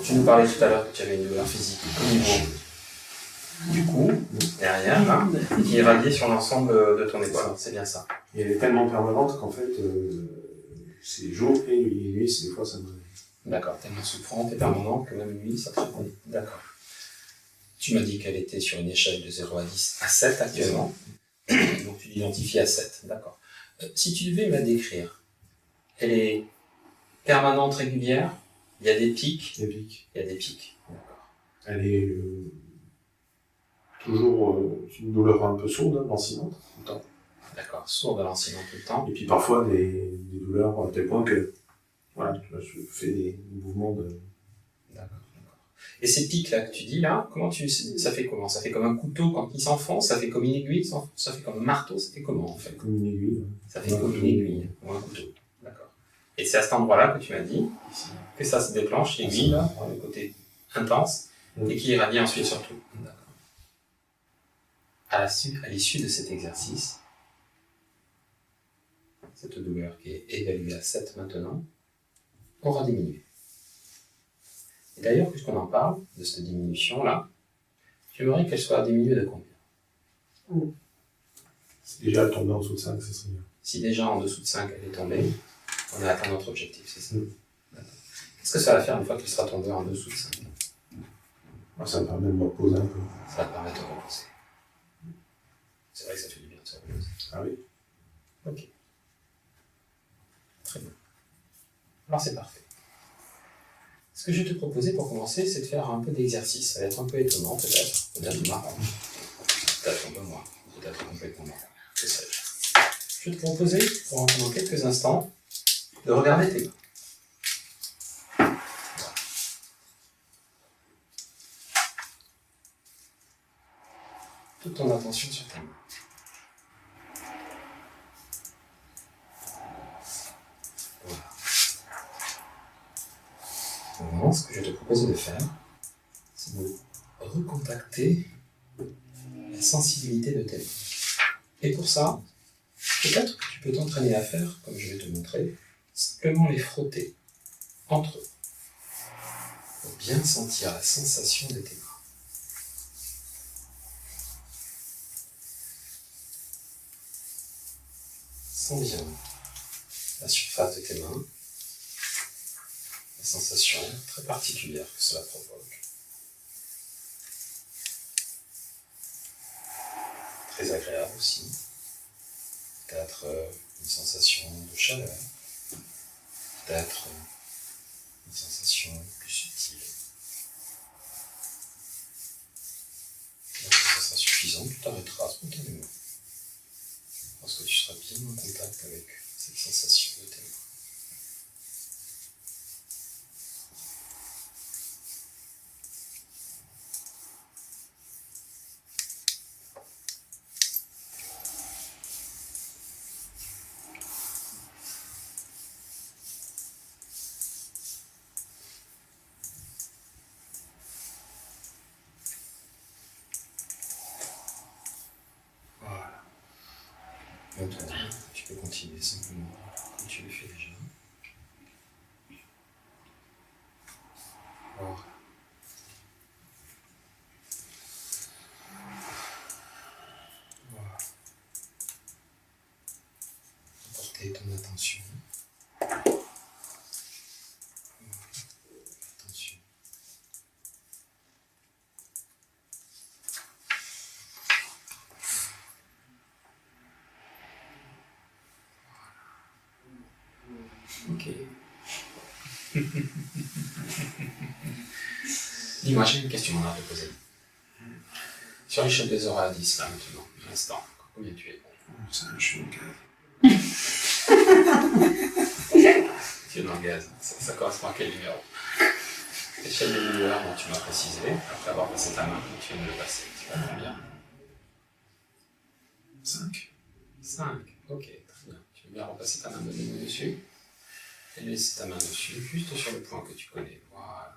Donc, tu nous parlais tout à l'heure que tu avais une douleur physique au niveau du cou, derrière, là, qui irradiait sur l'ensemble de ton épaule. C'est bien ça. Et elle est tellement permanente qu'en fait, c'est jour et nuit. Nuit, c'est des fois ça me... D'accord, tellement souffrante et permanente que même nuit, ça te réveille. D'accord. Tu m'as dit qu'elle était sur une échelle de 0 à 10 à 7 actuellement. Donc tu l'identifies à 7, d'accord. Si tu devais me la décrire, elle est permanente, régulière, il y a des pics. Des pics. Il y a des pics, d'accord. Elle est toujours une douleur un peu sourde, lancinante, tout le temps. D'accord, sourde, lancinante tout le temps. Et puis parfois des douleurs à tel point que voilà, je fais des mouvements de... D'accord. Et ces pics-là que tu dis là, ça fait comment? Ça fait comme un couteau quand il s'enfonce, ça fait comme une aiguille, ça fait comme un marteau, ça fait comment en fait? Comme une aiguille. Ça fait comme une aiguille ou un couteau. D'accord. Et c'est à cet endroit-là que tu m'as dit que ça se déclenche, l'aiguille là, le côté intense, et qui irradie ensuite sur tout. D'accord. À l'issue de cet exercice, cette douleur qui est évaluée à 7 maintenant, aura diminué. Et d'ailleurs, puisqu'on en parle, de cette diminution-là, tu aimerais qu'elle soit diminuée de combien? Si déjà elle tombait en dessous de 5, ça serait bien. Si déjà en dessous de 5 elle est tombée, on a atteint notre objectif, c'est ça? Qu'est-ce que ça va faire une fois qu'elle sera tombée en dessous de 5? Ça me permet de me reposer un peu. Ça va te permettre de reposer. C'est vrai que ça fait du bien de se reposer. Ah oui. Ok. Très bien. Alors c'est parfait. Ce que je vais te proposer pour commencer, c'est de faire un peu d'exercice. Ça va être un peu étonnant, peut-être marrant, peut-être un peu moins, peut-être complètement marrant, que sais-je. Je vais te proposer, pendant quelques instants, de regarder tes mains. Toute ton attention sur tes mains. Voilà. Maintenant, ce que je vais te proposer de faire, c'est de recontacter la sensibilité de tes mains. Et pour ça, peut-être que tu peux t'entraîner à faire, comme je vais te montrer, simplement les frotter entre eux, pour bien sentir la sensation de tes mains. Sens bien la surface de tes mains, la sensation très particulière que cela provoque. Très agréable aussi. Peut-être une sensation de chaleur, peut-être une sensation plus subtile. Lorsque ça sera suffisant, tu t'arrêteras spontanément. Lorsque tu seras bien en contact avec cette sensation de tes mains. Voilà. Maintenant, tu peux continuer simplement comme tu le fais déjà. Voilà. Voilà. Porter ton attention. Attention. Ok. Dis-moi, j'ai une question à te poser. Sur l'échelle de 0 à 10, là maintenant, à l'instant, combien tu es? Ça, je suis au gaz. Tu es dans le gaz, ça correspond à quel numéro? L'échelle de douleur dont tu m'as précisé, après avoir passé ta main, tu viens de le passer. Tu vas combien? 5. 5, ok, très bien. Tu veux bien repasser ta main dessus et laisser ta main dessus, juste sur le point que tu connais. Voilà.